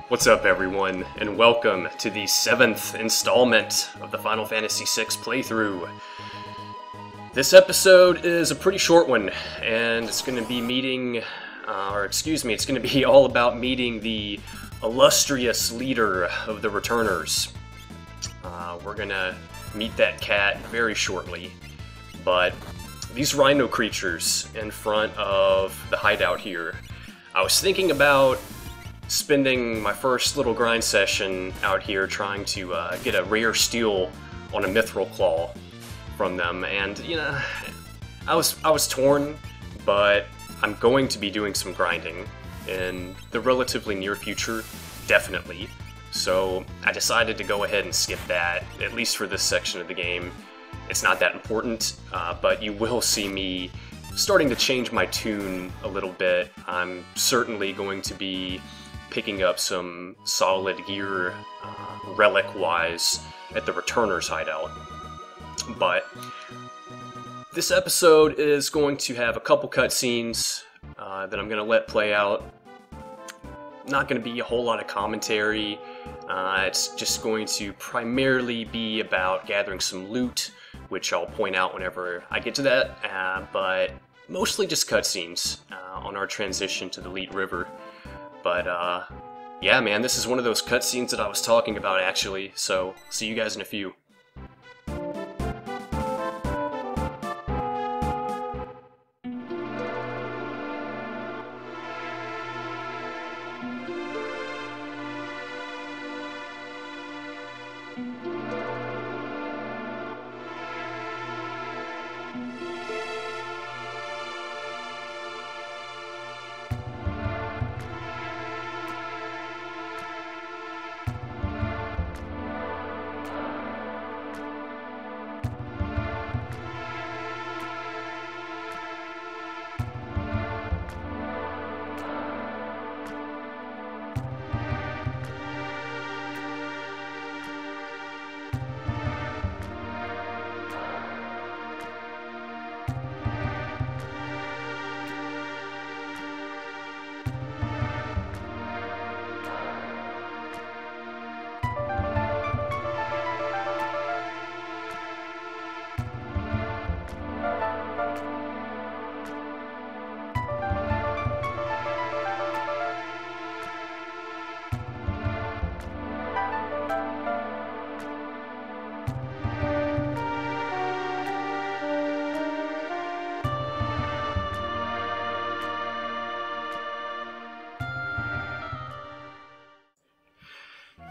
What's up, everyone, and welcome to the 7th installment of the Final Fantasy VI playthrough. This episode is a pretty short one, and it's going to be it's going to be all about meeting the illustrious leader of the Returners. We're going to meet that cat very shortly, but these rhino creatures in front of the hideout here, I was thinking about spending my first little grind session out here trying to get a rare steel on a mithril claw from them, and you know, I was torn, but I'm going to be doing some grinding in the relatively near future, definitely. So I decided to go ahead and skip that, at least for this section of the game. It's not that important, but you will see me starting to change my tune a little bit. I'm certainly going to be picking up some solid gear, relic-wise, at the Returners hideout. But this episode is going to have a couple cutscenes that I'm going to let play out. Not going to be a whole lot of commentary. It's just going to primarily be about gathering some loot, which I'll point out whenever I get to that, but mostly just cutscenes on our transition to the Leet River. But yeah, man, this is one of those cutscenes that I was talking about, actually, so see you guys in a few.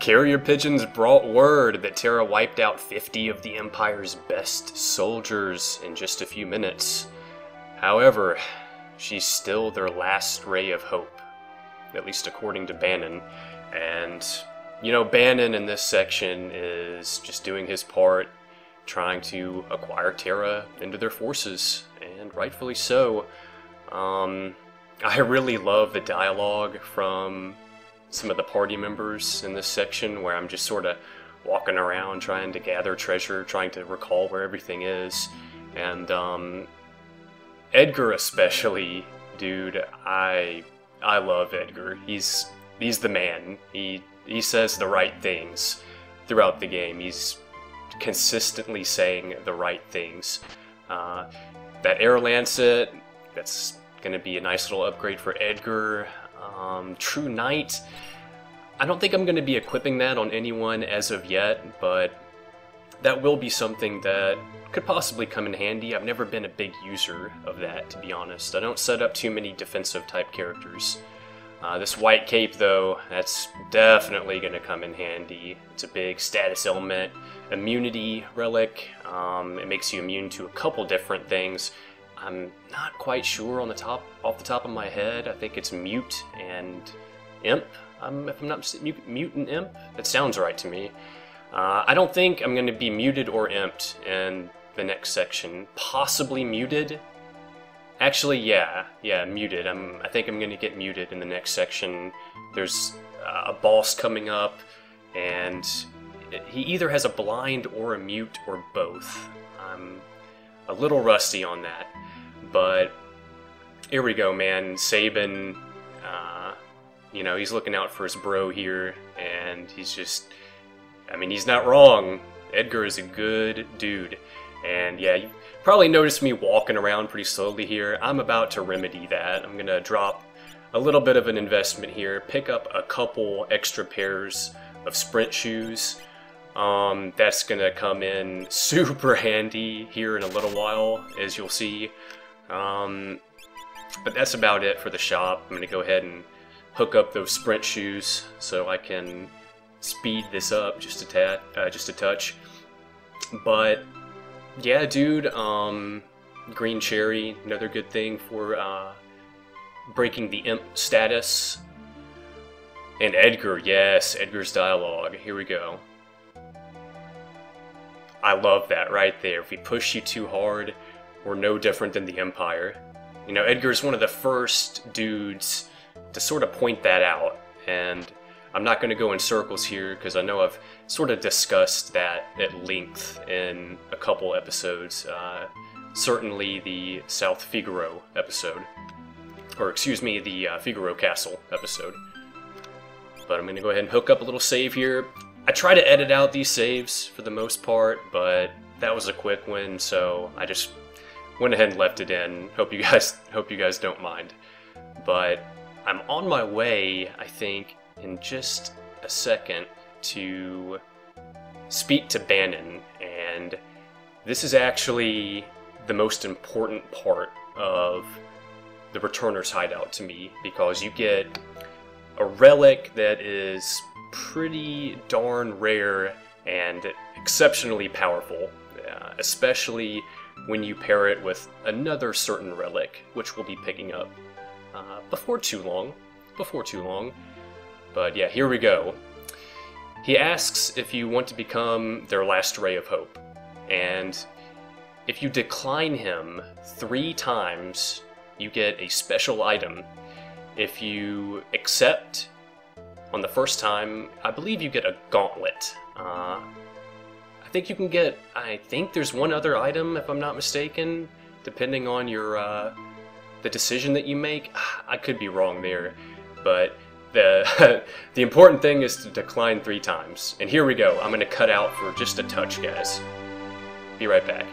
Carrier pigeons brought word that Terra wiped out 50 of the Empire's best soldiers in just a few minutes. However, she's still their last ray of hope, at least according to Bannon. And, you know, Bannon in this section is just doing his part, trying to acquire Terra into their forces, and rightfully so. I really love the dialogue from some of the party members in this section, where I'm just sort of walking around trying to gather treasure, trying to recall where everything is. And Edgar especially, dude, I love Edgar. He's the man. He says the right things throughout the game. He's consistently saying the right things. That Air Lancet, that's gonna be a nice little upgrade for Edgar. True Knight, I don't think I'm going to be equipping that on anyone as of yet, but that will be something that could possibly come in handy. I've never been a big user of that, to be honest. I don't set up too many defensive type characters. This White Cape, though, that's definitely going to come in handy. It's a big status element, immunity relic. It makes you immune to a couple different things. I'm not quite sure off the top of my head. I think it's Mute and Imp. If I'm not mistaken, Mute and Imp? That sounds right to me. I don't think I'm going to be muted or imped in the next section. Possibly muted. Actually, yeah, muted. I think I'm going to get muted in the next section. There's a boss coming up, and he either has a blind or a mute or both. I'm a little rusty on that. But here we go, man. Sabin, You know, he's looking out for his bro here, and he's just, I mean, he's not wrong. Edgar is a good dude. And yeah, you probably noticed me walking around pretty slowly here. I'm about to remedy that. I'm gonna drop a little bit of an investment here, pick up a couple extra pairs of sprint shoes. That's gonna come in super handy here in a little while, as you'll see. But that's about it for the shop. I'm gonna go ahead and hook up those sprint shoes so I can speed this up just a touch. But yeah, dude, green cherry, another good thing for breaking the imp status. And Edgar, yes, Edgar's dialogue. Here we go. I love that right there. If we push you too hard, we're no different than the Empire. You know, Edgar's one of the first dudes to sort of point that out, and I'm not going to go in circles here because I know I've sort of discussed that at length in a couple episodes. Certainly the South Figaro episode, or excuse me, the Figaro Castle episode. But I'm going to go ahead and hook up a little save here. I try to edit out these saves for the most part, but that was a quick one, so I just went ahead and left it in. Hope you guys don't mind. But I'm on my way, I think, in just a second to speak to Bannon, and this is actually the most important part of the Returner's Hideout to me, because you get a relic that is pretty darn rare and exceptionally powerful, especially when you pair it with another certain relic, which we'll be picking up before too long. But yeah, here we go. He asks if you want to become their last ray of hope, and if you decline him 3 times, you get a special item. If you accept on the first time, I believe you get a gauntlet. I think you can get, I think there's one other item, if I'm not mistaken, depending on your the decision that you make. I could be wrong there, but the the important thing is to decline 3 times. And here we go. I'm gonna cut out for just a touch, guys. Be right back.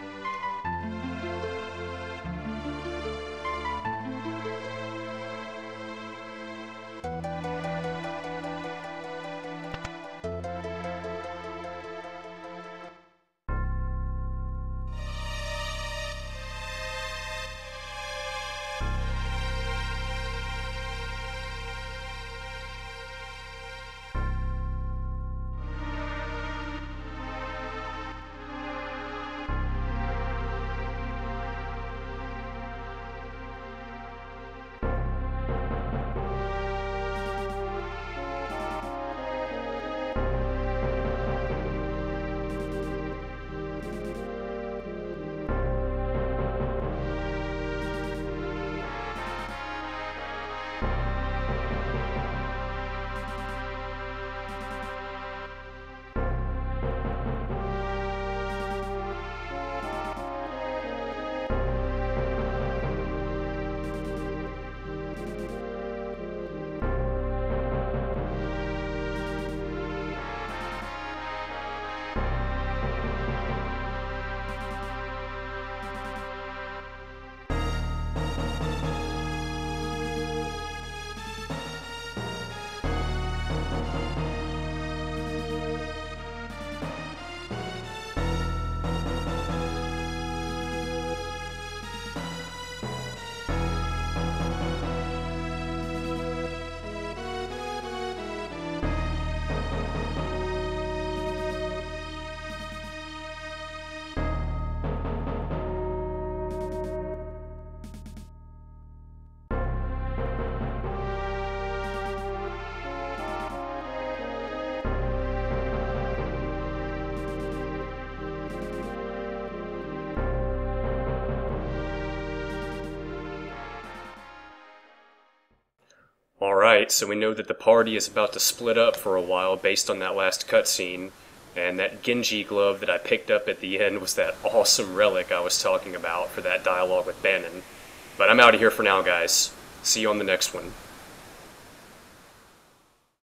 Alright, so we know that the party is about to split up for a while based on that last cutscene, and that Genji glove that I picked up at the end was that awesome relic I was talking about for that dialogue with Bannon. But I'm out of here for now, guys. See you on the next one.